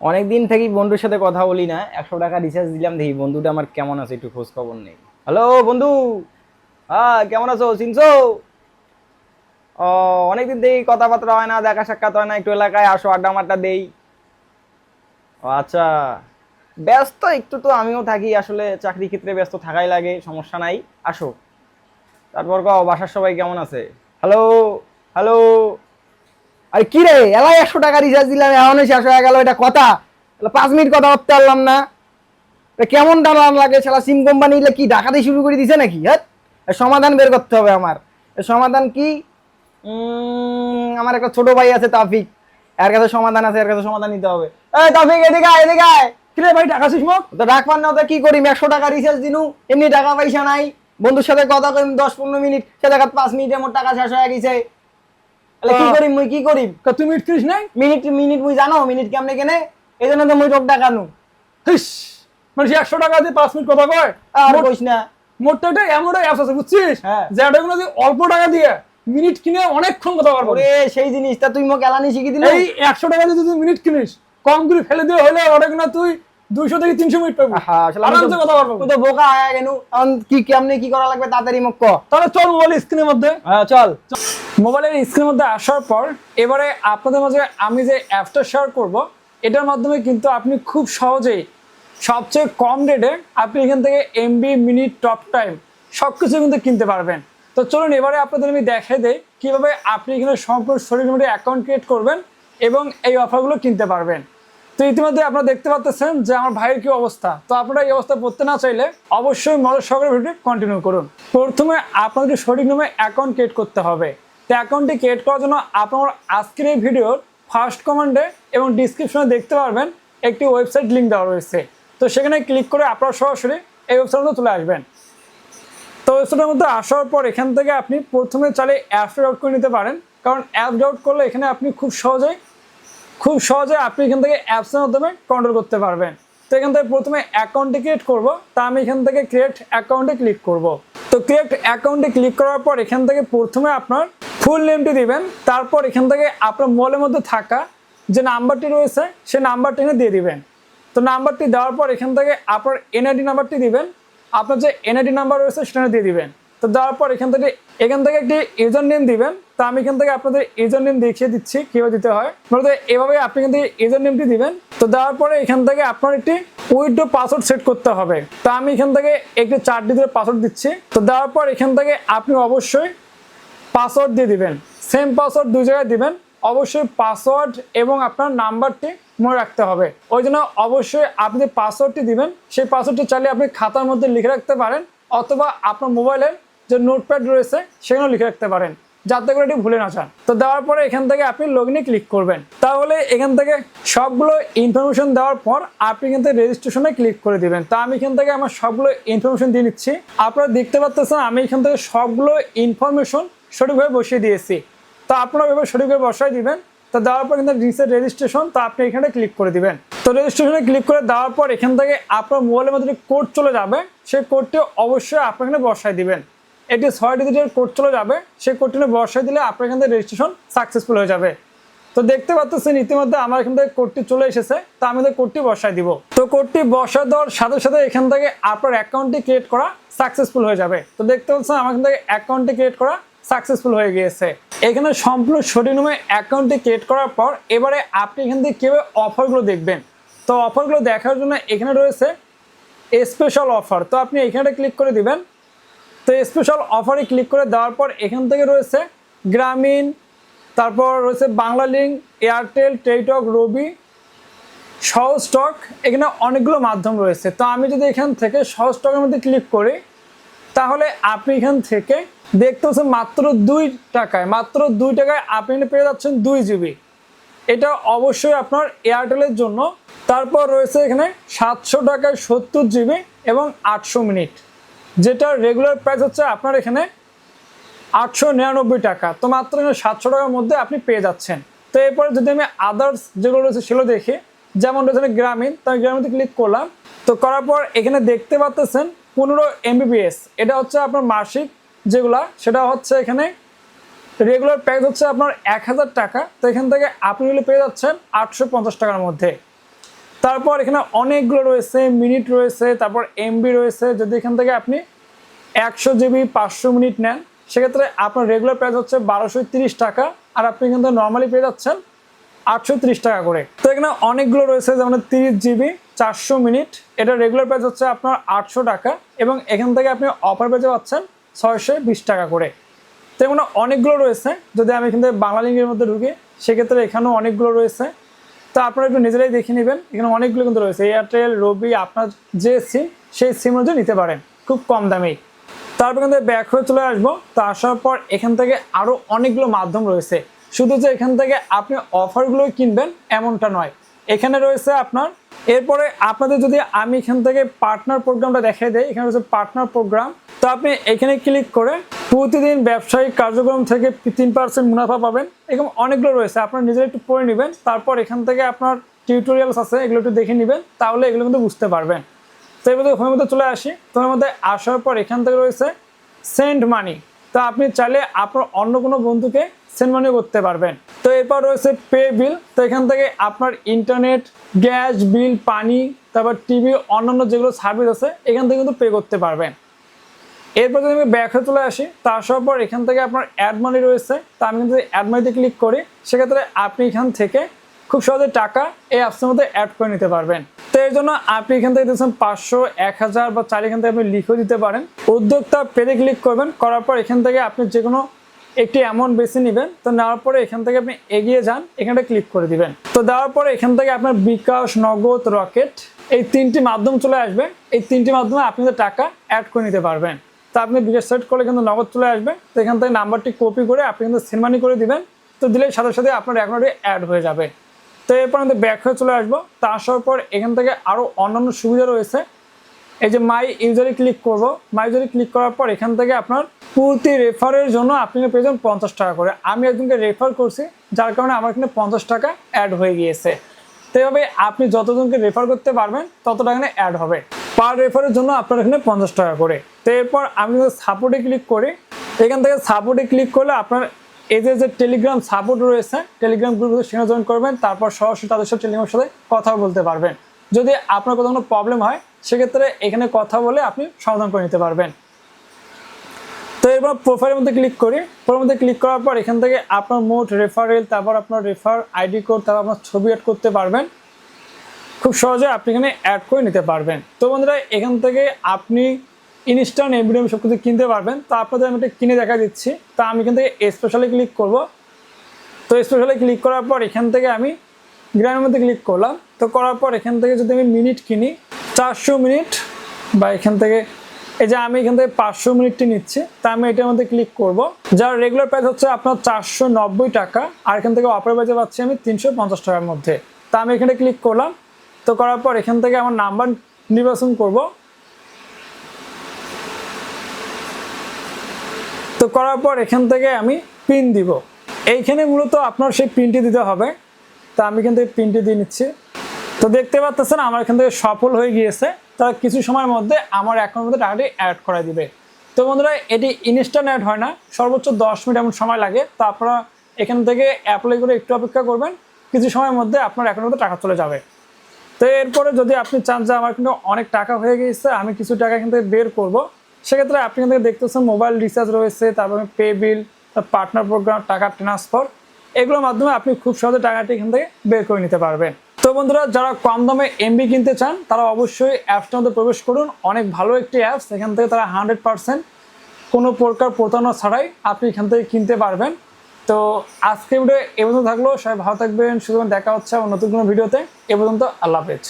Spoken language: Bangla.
অনেকদিন থেকেই বন্ধুর সাথে কথা বলি না, 100 টাকা রিচার্জ দিলাম, দেখি বন্ধুটা আমার কেমন আছে, একটু খোঁজ খবর নেই। হ্যালো বন্ধু, হ্যাঁ কেমন আছো, চিনছো? ও, অনেকদিন থেকেই কথাবার্তা হয় না, দেখা সাক্ষাৎ হয় না, একটু এলাকায় আসো, আড্ডা মাড্ডা দেই। ও আচ্ছা, ব্যস্ত একটু তো আমিও থাকি, আসলে চাকরি ক্ষেত্রে ব্যস্ত থাকাই লাগে, সমস্যা নাই। আসো। তারপর কও, বাসার সবাই কেমন আছে? Hello, hello. আরে কি রে, এলাই 100 টাকা রিচার্জ দিলাম, এখন শেষ হয়ে গেল, এটা কথা? 5 মিনিট কথা ভাবতে পারলাম না। কেমন দাম লাগে শালা, সিম কোম্পানি কি ডাকাতি শুরু করে দিছে নাকি? হ্যাঁ, সমাধান বের করতে হবে আমার। সমাধান কি? আমার একটা ছোট ভাই আছে তাফিক, এর কাছে সমাধান আছে, এর কাছে সমাধান নিতে হবে। এই তাফিক, এদিকে আয়, এদিকে আয়। কিরে ভাই টাকা শেষ মুখ তো ডাকবার না, ওটা কি করি? 100 টাকা রিচার্জ দিনু, এমনি টাকা পয়সা নাই। বন্ধুর সাথে কথা কইম 10-15 মিনিট, সে দেখা 5 মিনিটের মোট টাকা শেষ হয়ে গেছে। তাহলে কি করিম মুই, কি করিম? তুই মিনিট 30 নাই। মিনিট মিনিট মুই জানো মিনিট কেমনে কেনে? এই জন্য তো মুই রোগ ডাকানু। হিস, মানে 100 টাকা দিয়ে 5 মিনিট কথা কয়। আর কইস না। মোটটা এমন অ্যাপস আছে বুঝছিস, হ্যাঁ। যে এটাগুলো দিয়ে অল্প টাকা দিয়ে মিনিট কিনে অনেকক্ষণ কথা পারবো। ওরে সেই জিনিসটা তুই মোক এলানি শিখি দিলি। এই 100 টাকা দিয়ে তুই মিনিট কিনিস, কম করে ফেলে দিয়ে হলে ওটা কিনা তুই 200 থেকে 300 মিনিট পাবি। আরামসে কথা পারবো। তুই তো বোকা হয়ে গেলু। এখন কি কেমনে কি করা লাগবে তাড়াতাড়ি মোক ক। তাহলে চল মোবাইল স্ক্রিনের মধ্যে। হ্যাঁ চল। মোবাইলের স্ক্রিনের মধ্যে আসার পর এবারে আপনাদের মাঝে আমি যে অ্যাপসটা শেয়ার করব, এটার মাধ্যমে কিন্তু আপনি খুব সহজেই সবচেয়ে কম রেটে আপনি এখান থেকে এমবি, মিনিট, টক টাইম সব কিছু কিন্তু কিনতে পারবেন। তো চলুন এবারে আপনাদের আমি দেখাই দেই কীভাবে আপনি এখানে সম্পূর্ণ সঠিক মতো অ্যাকাউন্ট ক্রিয়েট করবেন এবং এই অফারগুলো কিনতে পারবেন। তো ইতিমধ্যে আপনারা দেখতে পাচ্ছেন যে আমার ভাইয়ের কি অবস্থা। তো আপনারা এই অবস্থা পড়তে না চাইলে অবশ্যই মনোযোগ সহকারে ভিডিওটি কন্টিনিউ করুন। প্রথমে আপনাদের সঠিক নামে অ্যাকাউন্ট ক্রিয়েট করতে হবে। তো অ্যাকাউন্টটি ক্রিয়েট করার জন্য আপনার আজকের এই ভিডিওর ফার্স্ট কমেন্টে এবং ডিসক্রিপশনে দেখতে পারবেন একটি ওয়েবসাইট লিঙ্ক দেওয়া রয়েছে। তো সেখানে ক্লিক করে আপনারা সরাসরি এই ওয়েবসাইটের মধ্যে চলে আসবেন। তো ওয়েবসাইটের মধ্যে আসার পর এখান থেকে আপনি প্রথমে চাইলে অ্যাপস ডাউনলোড করে নিতে পারেন, কারণ অ্যাপ ডাউনলোড করলে এখানে আপনি খুব সহজে আপনি এখান থেকে অ্যাপসের মাধ্যমে কন্ট্রোল করতে পারবেন। তো এখান থেকে প্রথমে অ্যাকাউন্টে ক্রিয়েট করব, তা আমি এখান থেকে ক্রিয়েট অ্যাকাউন্টে ক্লিক করব। তো ক্রিয়েট অ্যাকাউন্টে ক্লিক করার পর এখান থেকে প্রথমে আপনার ফুল নেমটি দিবেন, তারপর এখান থেকে আপনার মোবাইলের মধ্যে থাকা যে নাম্বারটি রয়েছে সেই নাম্বারটি এখানে দিয়ে দিবেন। তো নাম্বারটি দেওয়ার পর এখান থেকে আপনার এনআইডি নাম্বারটি দিবেন, আপনার যে এনআইডি নাম্বার রয়েছে সেটা দিয়ে দিবেন। তো দেওয়ার পর এখান থেকে একটি ইউজার নেম দিবেন। তো আমি এখান থেকে আপনাদের ইউজার নেম দেখিয়ে দিচ্ছি কীভাবে দিতে হয়। মূলত এভাবে আপনি এখান থেকে ইউজার নেমটি দিবেন। তো দেওয়ার পরে এখান থেকে আপনার একটি উইথড্র পাসওয়ার্ড সেট করতে হবে। তো আমি এখান থেকে একটি 4 ডিজিটের পাসওয়ার্ড দিচ্ছি। তো দেওয়ার পর এখান থেকে আপনি অবশ্যই পাসওয়ার্ড দিয়ে দিবেন, সেম পাসওয়ার্ড 2 জায়গায় দিবেন। অবশ্যই পাসওয়ার্ড এবং আপনার নাম্বারটি মনে রাখতে হবে। ওই জন্য অবশ্যই আপনি যে পাসওয়ার্ডটি দিবেন সেই পাসওয়ার্ডটি চাইলে আপনি খাতার মধ্যে লিখে রাখতে পারেন, অথবা আপনার মোবাইলের যে নোটপ্যাড রয়েছে সেখানেও লিখে রাখতে পারেন, যাতে করে এটি ভুলে না যান। তো দেওয়ার পরে এখান থেকে আপনি লগইনে ক্লিক করবেন। তাহলে এখান থেকে সবগুলো ইনফরমেশন দেওয়ার পর আপনি এখান থেকে রেজিস্ট্রেশনে ক্লিক করে দিবেন। তা আমি এখান থেকে আমার সবগুলো ইনফরমেশন দিয়ে নিচ্ছি। আপনারা দেখতে পাচ্ছেন আমি এখান থেকে সবগুলো ইনফরমেশন সঠিকভাবে বসিয়ে দিয়েছি। তো আপনারা এভাবে সঠিকভাবে বসাই দিবেন। তো দেওয়ার পর কিন্তু রিসেট রেজিস্ট্রেশন, তো আপনি এখানে ক্লিক করে দিবেন। তো রেজিস্ট্রেশনে ক্লিক করে দেওয়ার পর এখান থেকে আপনার মোবাইলের মধ্যে কোড চলে যাবে, সেই কোডটি অবশ্যই আপনি এখানে বসাই দিবেন। এটি 6 ডিজিটের কোড চলে যাবে, সেই কোডটি বসাই দিলে আপনার এখান থেকে রেজিস্ট্রেশন সাকসেসফুল হয়ে যাবে। তো দেখতে পাচ্ছেন ইতিমধ্যে আমার এখান থেকে কোডটি চলে এসেছে। তো আমি কোডটি বসাই দিব। তো কোডটি বসাই দেওয়ার সাথে সাথে এখান থেকে আপনার অ্যাকাউন্টটি ক্রিয়েট করা সাকসেসফুল হয়ে যাবে। তো দেখতে পাচ্ছেন আমার এখান থেকে অ্যাকাউন্টটি ক্রিয়েট করা সাকসেসফুল হয়ে গিয়েছে। এখানে সম্পূর্ণ সঠিক নামে অ্যাকাউন্টটি ক্রিয়েট করার পর এবারে আপনি এখান থেকে কীভাবে অফারগুলো দেখবেন। তো অফারগুলো দেখার জন্য এখানে রয়েছে স্পেশাল অফার। তো আপনি এখানে ক্লিক করে দিবেন। তো স্পেশাল অফারে ক্লিক করে দেওয়ার পর এখান থেকে রয়েছে গ্রামীণ, তারপর রয়েছে বাংলালিংক, এয়ারটেল, টেলিটক, রবি, সহজ স্টক, এখানে অনেকগুলো মাধ্যম রয়েছে। তো আমি যদি এখান থেকে সহজ স্টকের মধ্যে ক্লিক করি, তাহলে আপনি এখান থেকে দেখতে পাচ্ছেন মাত্র 2 টাকায় আপনি পেয়ে যাচ্ছেন 2 জিবি। এটা অবশ্যই আপনার এয়ারটেলের জন্য। তারপর রয়েছে এখানে 700 টাকায় 70 জিবি এবং 800 মিনিট, যেটা রেগুলার প্রাইস হচ্ছে আপনার এখানে 899 টাকা। তো মাত্র 700 টাকার মধ্যে আপনি পেয়ে যাচ্ছেন। তো এরপরে যদি আমি আদার্স যেগুলো রয়েছে সেগুলো দেখি, যেমন রয়েছে গ্রামীণ, তো আমি গ্রামীণতে ক্লিক করলাম। তো করার পর এখানে দেখতে পাচ্ছেন 15 MBPS, এটা হচ্ছে আপনার মাসিক যেগুলা, সেটা হচ্ছে এখানে রেগুলার প্রাইস হচ্ছে আপনার 1000 টাকা। তো এখান থেকে আপনি পেয়ে যাচ্ছেন 850 টাকার মধ্যে। তারপর এখানে অনেকগুলো রয়েছে, মিনিট রয়েছে, তারপর এমবি রয়েছে। যদি এখান থেকে আপনি 100 জিবি 500 মিনিট নেন, সেক্ষেত্রে আপনার রেগুলার প্রাইস হচ্ছে 1230 টাকা, আর আপনি কিন্তু নর্মালি পেয়ে যাচ্ছেন 830 টাকা করে। তো এখানে অনেকগুলো রয়েছে, যেমন 30 জিবি 400 মিনিট, এটা রেগুলার প্রাইস হচ্ছে আপনার 800 টাকা, এবং এখান থেকে আপনি অফার পেয়ে পাচ্ছেন 620 টাকা করে। তো এখানে অনেকগুলো রয়েছে। যদি আমি এখান থেকে বাংলা লিঙ্কের মধ্যে ঢুকি, সেক্ষেত্রে এখানেও অনেকগুলো রয়েছে। তো আপনারা একটু নিজেরাই দেখে নেবেন, এখানে অনেকগুলো কিন্তু রয়েছে। এয়ারটেল, রবি, আপনার যে সিম সেই সিম অনুযায়ী নিতে পারেন খুব কম দামেই। তারপর কিন্তু ব্যাক হয়ে চলে আসবো। তো আসার পর এখান থেকে আরও অনেকগুলো মাধ্যম রয়েছে। শুধু যে এখান থেকে আপনি অফারগুলো কিনবেন এমনটা নয়, এখানে রয়েছে আপনার। এরপরে আপনাদের যদি আমি এখান থেকে পার্টনার প্রোগ্রামটা দেখাই দেয়, এখানে রয়েছে পার্টনার প্রোগ্রাম। তো আপনি এখানে ক্লিক করে প্রতিদিন ব্যবসায়িক কার্যক্রম থেকে 3% মুনাফা পাবেন। এরকম অনেকগুলো রয়েছে, আপনারা নিজেরা একটু পড়ে নেবেন। তারপর এখান থেকে আপনার টিউটোরিয়ালস আছে, এগুলো একটু দেখে নেবেন, তাহলে এগুলো কিন্তু বুঝতে পারবেন। তো এবার হোমের মধ্যে চলে আসি। তোমার মধ্যে আসার পর এখান থেকে রয়েছে সেন্ড মানি। তো আপনি চাইলে আপনার অন্য কোনো বন্ধুকে সেন্ড মানি করতে পারবেন। তো এরপর রয়েছে পে বিল। তো এখান থেকে আপনার ইন্টারনেট, গ্যাস বিল, পানি, তারপর টিভি, অন্যান্য যেগুলো সার্ভিস আছে এখান থেকে কিন্তু পে করতে পারবেন। এরপর যদি আমি ব্যাক হয়ে চলে আসি, তা আসার পর এখান থেকে আপনার অ্যাড মানি রয়েছে। তো আমি কিন্তু অ্যাড মানিতে ক্লিক করি, সেক্ষেত্রে আপনি এখান থেকে খুব সহজে টাকা এই অ্যাপসের মধ্যে অ্যাড করে নিতে পারবেন। তো এর জন্য আপনি এখান থেকে দিচ্ছেন 500, 1000 বা 4 এখান থেকে আপনি লিখেও দিতে পারেন। উদ্যোক্তা পেজে ক্লিক করবেন, করার পর এখান থেকে আপনি যে কোনো একটি অ্যামাউন্ট বেছে নেবেন। তো নেওয়ার পরে এখান থেকে আপনি এগিয়ে যান, এখানটা ক্লিক করে দিবেন। তো দেওয়ার পরে এখান থেকে আপনার বিকাশ, নগদ, রকেট এই 3টি মাধ্যম চলে আসবে। এই 3টি মাধ্যমে আপনি টাকা অ্যাড করে নিতে পারবেন। তো আপনি বিকাশ সেট করলে কিন্তু নগদ চলে আসবে। তো এখান থেকে নাম্বারটি কপি করে আপনি কিন্তু সেন্ড মানি করে দিবেন। তো দিলেই সাথে সাথে আপনার অ্যাকাউন্টে অ্যাড হয়ে যাবে। তো এরপর আমাদের ব্যাক হয়ে চলে আসবো। তা আসার পর এখান থেকে আরও অন্যান্য সুবিধা রয়েছে। এই যে মাই ইউজারে ক্লিক করব, মাই ইউজারে ক্লিক করার পর এখান থেকে আপনার প্রতি রেফারের জন্য আপনি পেয়ে যাবেন 50 টাকা করে। আমি একজনকে রেফার করছি, যার কারণে আমার এখানে 50 টাকা অ্যাড হয়ে গিয়েছে। তো এভাবে আপনি যতজনকে রেফার করতে পারবেন তত টাকা এখানে অ্যাড হবে। পার রেফারের জন্য আপনার এখানে 50 টাকা করে। তো এরপর আমি সাপোর্টে ক্লিক করি। এখান থেকে সাপোর্টে ক্লিক করলে আপনার এই যে টেলিগ্রাম সাপোর্ট রয়েছে, টেলিগ্রাম গ্রুপে সেখানে জয়েন করবেন। তারপর সরাসরি তাদের সাথে টেলিগ্রামের সাথে কথা বলতে পারবেন। যদি আপনার কোনো প্রবলেম হয়, সেক্ষেত্রে এখানে কথা বলে আপনি সমাধান করে নিতে পারবেন। তো এরপর প্রোফাইলের মধ্যে ক্লিক করি। প্রোফাইলের মধ্যে ক্লিক করার পর এখান থেকে আপনার মোট রেফারেল, তারপর আপনার রেফার আইডি কোড, তারপর আপনার ছবি অ্যাড করতে পারবেন। খুব সহজে আপনি এখানে অ্যাড করে নিতে পারবেন। তো বন্ধুরা, এখান থেকে আপনি ইনস্ট্যান্ট এমবিডিএম সব কিছু কিনতে পারবেন। তো আপনাদের আমি এটা কিনে দেখা দিচ্ছি। তো আমি এখান থেকে স্পেশালি ক্লিক করব। তো স্পেশালি ক্লিক করার পর এখান থেকে আমি গ্রামের মধ্যে ক্লিক করলাম। তো করার পর এখান থেকে যদি আমি মিনিট কিনি 400 মিনিট, বা এখান থেকে এই যে আমি এখান থেকে 500 মিনিটটি নিচ্ছি, তা আমি এটার মধ্যে ক্লিক করব। যার রেগুলার প্রাইস হচ্ছে আপনার 490 টাকা, আর এখান থেকে অফার প্রাইসে পাচ্ছি আমি 350 টাকার মধ্যে। তা আমি এখানে ক্লিক করলাম। তো করার পর এখান থেকে আমার নাম্বার নির্বাচন করব। তো করার পর এখান থেকে আমি পিন দিব। এইখানে মূলত আপনার সেই পিনটি দিতে হবে। তা আমি এখান থেকে পিনটি দিয়ে নিচ্ছি। তো দেখতে পাচ্ছেন আমার এখান থেকে সফল হয়ে গিয়েছে। তারা কিছু সময়ের মধ্যে আমার অ্যাকাউন্টের মধ্যে টাকাটি অ্যাড করে দিবে। তো বন্ধুরা, এটি ইনস্ট্যান্ট অ্যাড হয় না, সর্বোচ্চ 10 মিনিট এমন সময় লাগে। তো আপনারা এখান থেকে অ্যাপ্লাই করে একটু অপেক্ষা করবেন, কিছু সময়ের মধ্যে আপনার অ্যাকাউন্টের মধ্যে টাকা চলে যাবে। তো এরপরে যদি আপনি চান যে আমার কিন্তু অনেক টাকা হয়ে গিয়েছে, আমি কিছু টাকা এখান থেকে বের করবো, সেক্ষেত্রে আপনি এখান থেকে দেখতেছেন মোবাইল রিচার্জ রয়েছে, তারপরে পে বিল, পার্টনার প্রোগ্রাম, টাকা ট্রান্সফার, এগুলোর মাধ্যমে আপনি খুব সহজে টাকাটি এখান থেকে বের করে নিতে পারবেন। তো বন্ধুরা, যারা কম দামে এমবি কিনতে চান তারা অবশ্যই অ্যাপসটার মধ্যে প্রবেশ করুন। অনেক ভালো একটি অ্যাপস, এখান থেকে তারা 100% কোনো প্রকার প্রতারণা ছাড়াই আপনি এখান থেকে কিনতে পারবেন। তো আজকে ভিডিও এ পর্যন্ত থাকলো। সবাই ভালো থাকবেন, শুধু দেখা হচ্ছে আমার নতুন কোনো ভিডিওতে। এ পর্যন্ত আল্লাহ হাফেজ।